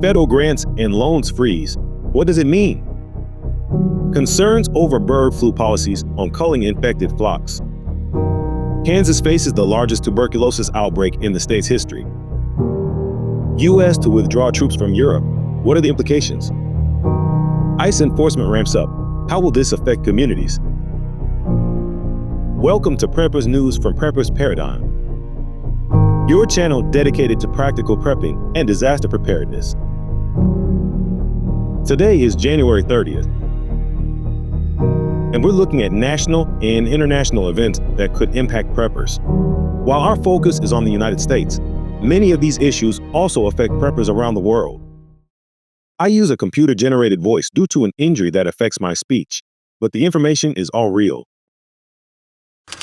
Federal grants and loans freeze. What does it mean? Concerns over bird flu policies on culling infected flocks. Kansas faces the largest tuberculosis outbreak in the state's history. U.S. to withdraw troops from Europe. What are the implications? ICE enforcement ramps up. How will this affect communities? Welcome to Preppers News from Preppers Paradigm, your channel dedicated to practical prepping and disaster preparedness. Today is January 30th, and we're looking at national and international events that could impact preppers. While our focus is on the United States, many of these issues also affect preppers around the world. I use a computer-generated voice due to an injury that affects my speech, but the information is all real.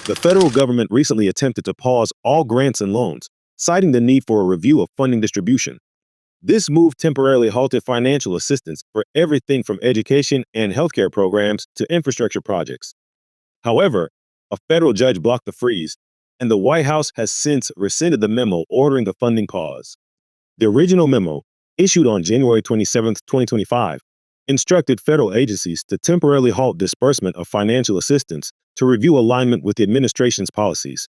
The federal government recently attempted to pause all grants and loans, citing the need for a review of funding distribution. This move temporarily halted financial assistance for everything from education and healthcare programs to infrastructure projects. However, a federal judge blocked the freeze, and the White House has since rescinded the memo ordering the funding pause. The original memo, issued on January 27, 2025, instructed federal agencies to temporarily halt disbursement of financial assistance to review alignment with the administration's policies.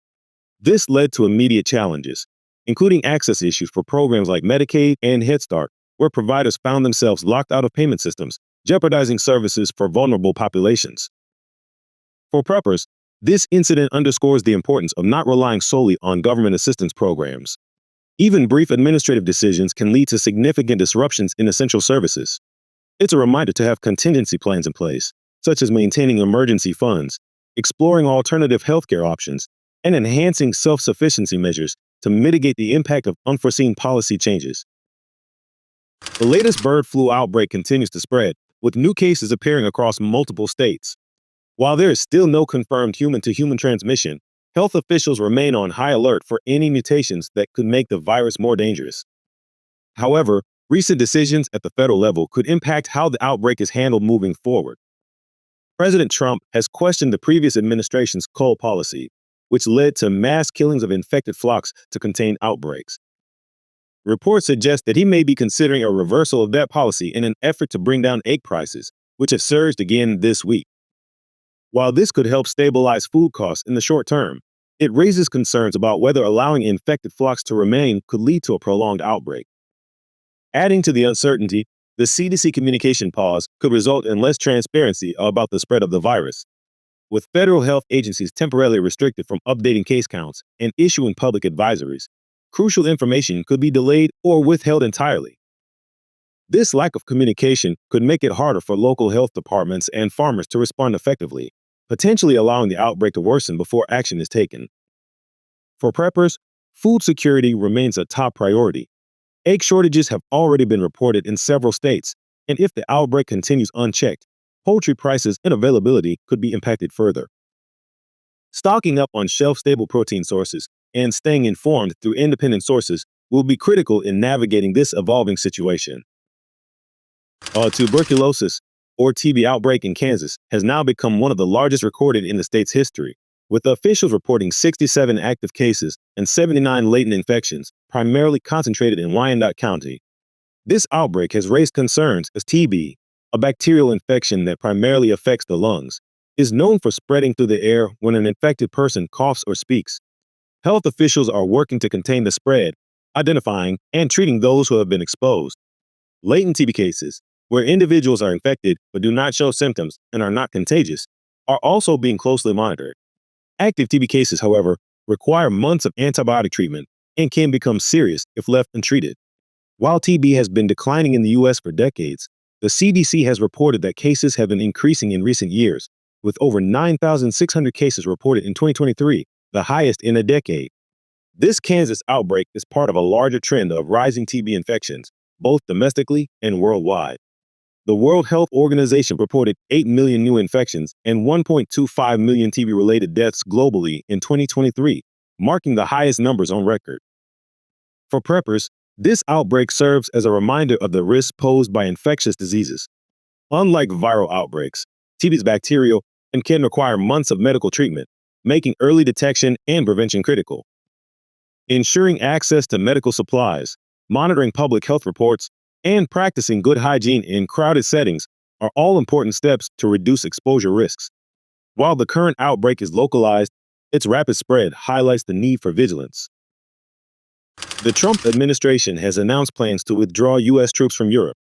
This led to immediate challenges, including access issues for programs like Medicaid and Head Start, where providers found themselves locked out of payment systems, jeopardizing services for vulnerable populations. For preppers, this incident underscores the importance of not relying solely on government assistance programs. Even brief administrative decisions can lead to significant disruptions in essential services. It's a reminder to have contingency plans in place, such as maintaining emergency funds, exploring alternative healthcare options, and enhancing self-sufficiency measures to mitigate the impact of unforeseen policy changes. The latest bird flu outbreak continues to spread, with new cases appearing across multiple states. While there is still no confirmed human-to-human transmission, health officials remain on high alert for any mutations that could make the virus more dangerous. However, recent decisions at the federal level could impact how the outbreak is handled moving forward. President Trump has questioned the previous administration's cull policy, which led to mass killings of infected flocks to contain outbreaks. Reports suggest that he may be considering a reversal of that policy in an effort to bring down egg prices, which have surged again this week. While this could help stabilize food costs in the short term, it raises concerns about whether allowing infected flocks to remain could lead to a prolonged outbreak. Adding to the uncertainty, the CDC communication pause could result in less transparency about the spread of the virus. With federal health agencies temporarily restricted from updating case counts and issuing public advisories, crucial information could be delayed or withheld entirely. This lack of communication could make it harder for local health departments and farmers to respond effectively, potentially allowing the outbreak to worsen before action is taken. For preppers, food security remains a top priority. Egg shortages have already been reported in several states, and if the outbreak continues unchecked, poultry prices and availability could be impacted further. Stocking up on shelf-stable protein sources and staying informed through independent sources will be critical in navigating this evolving situation. Tuberculosis, or TB outbreak in Kansas, has now become one of the largest recorded in the state's history, with officials reporting 67 active cases and 79 latent infections, primarily concentrated in Wyandotte County. This outbreak has raised concerns as TB, a bacterial infection that primarily affects the lungs, is known for spreading through the air when an infected person coughs or speaks. Health officials are working to contain the spread, identifying and treating those who have been exposed. Latent TB cases, where individuals are infected but do not show symptoms and are not contagious, are also being closely monitored. Active TB cases, however, require months of antibiotic treatment and can become serious if left untreated. While TB has been declining in the U.S. for decades, the CDC has reported that cases have been increasing in recent years, with over 9,600 cases reported in 2023, the highest in a decade. This Kansas outbreak is part of a larger trend of rising TB infections, both domestically and worldwide. The World Health Organization reported 8 million new infections and 1.25 million TB-related deaths globally in 2023, marking the highest numbers on record. For preppers, this outbreak serves as a reminder of the risks posed by infectious diseases. Unlike viral outbreaks, TB is bacterial and can require months of medical treatment, making early detection and prevention critical. Ensuring access to medical supplies, monitoring public health reports, and practicing good hygiene in crowded settings are all important steps to reduce exposure risks. While the current outbreak is localized, its rapid spread highlights the need for vigilance. The Trump administration has announced plans to withdraw U.S. troops from Europe,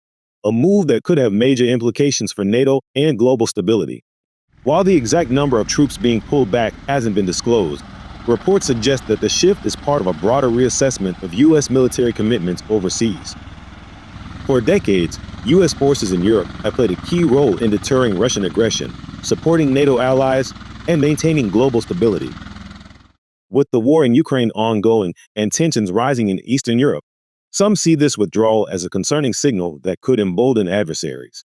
a move that could have major implications for NATO and global stability. While the exact number of troops being pulled back hasn't been disclosed, reports suggest that the shift is part of a broader reassessment of U.S. military commitments overseas. For decades, U.S. forces in Europe have played a key role in deterring Russian aggression, supporting NATO allies, and maintaining global stability. With the war in Ukraine ongoing and tensions rising in Eastern Europe, some see this withdrawal as a concerning signal that could embolden adversaries.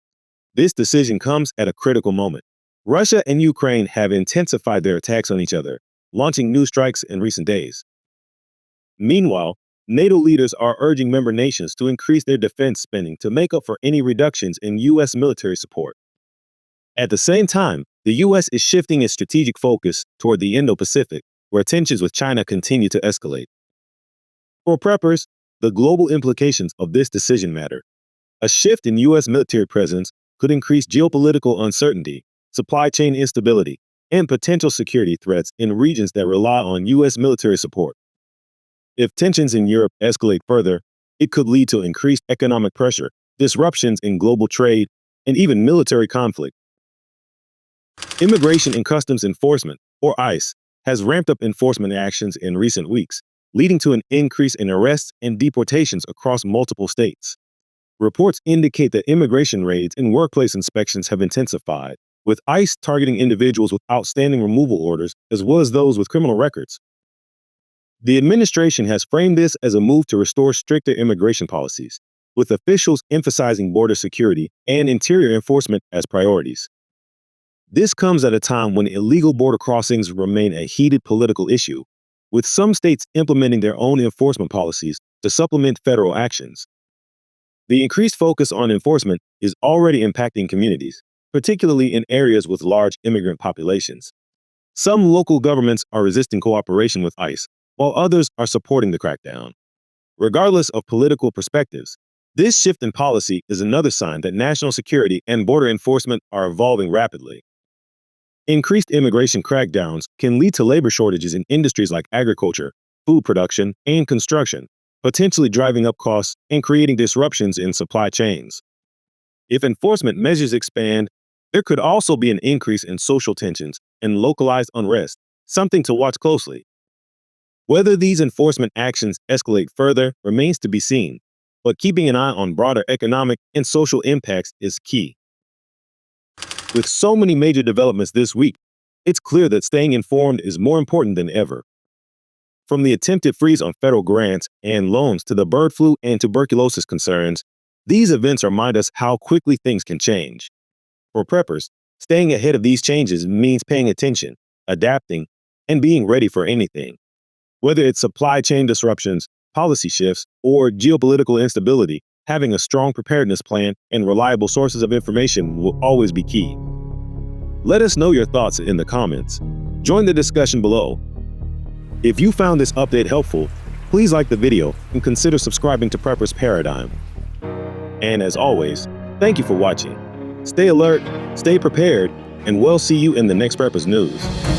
This decision comes at a critical moment. Russia and Ukraine have intensified their attacks on each other, launching new strikes in recent days. Meanwhile, NATO leaders are urging member nations to increase their defense spending to make up for any reductions in U.S. military support. At the same time, the U.S. is shifting its strategic focus toward the Indo-Pacific, where tensions with China continue to escalate. For preppers, the global implications of this decision matter. A shift in U.S. military presence could increase geopolitical uncertainty, supply chain instability, and potential security threats in regions that rely on U.S. military support. If tensions in Europe escalate further, it could lead to increased economic pressure, disruptions in global trade, and even military conflict. Immigration and Customs Enforcement, or ICE, has ramped up enforcement actions in recent weeks, leading to an increase in arrests and deportations across multiple states. Reports indicate that immigration raids and workplace inspections have intensified, with ICE targeting individuals with outstanding removal orders as well as those with criminal records. The administration has framed this as a move to restore stricter immigration policies, with officials emphasizing border security and interior enforcement as priorities. This comes at a time when illegal border crossings remain a heated political issue, with some states implementing their own enforcement policies to supplement federal actions. The increased focus on enforcement is already impacting communities, particularly in areas with large immigrant populations. Some local governments are resisting cooperation with ICE, while others are supporting the crackdown. Regardless of political perspectives, this shift in policy is another sign that national security and border enforcement are evolving rapidly. Increased immigration crackdowns can lead to labor shortages in industries like agriculture, food production, and construction, potentially driving up costs and creating disruptions in supply chains. If enforcement measures expand, there could also be an increase in social tensions and localized unrest, something to watch closely. Whether these enforcement actions escalate further remains to be seen, but keeping an eye on broader economic and social impacts is key. With so many major developments this week, it's clear that staying informed is more important than ever. From the attempted freeze on federal grants and loans to the bird flu and tuberculosis concerns, these events remind us how quickly things can change. For preppers, staying ahead of these changes means paying attention, adapting, and being ready for anything. Whether it's supply chain disruptions, policy shifts, or geopolitical instability, having a strong preparedness plan and reliable sources of information will always be key. Let us know your thoughts in the comments. Join the discussion below. If you found this update helpful, please like the video and consider subscribing to Prepper's Paradigm. And as always, thank you for watching. Stay alert, stay prepared, and we'll see you in the next Prepper's News.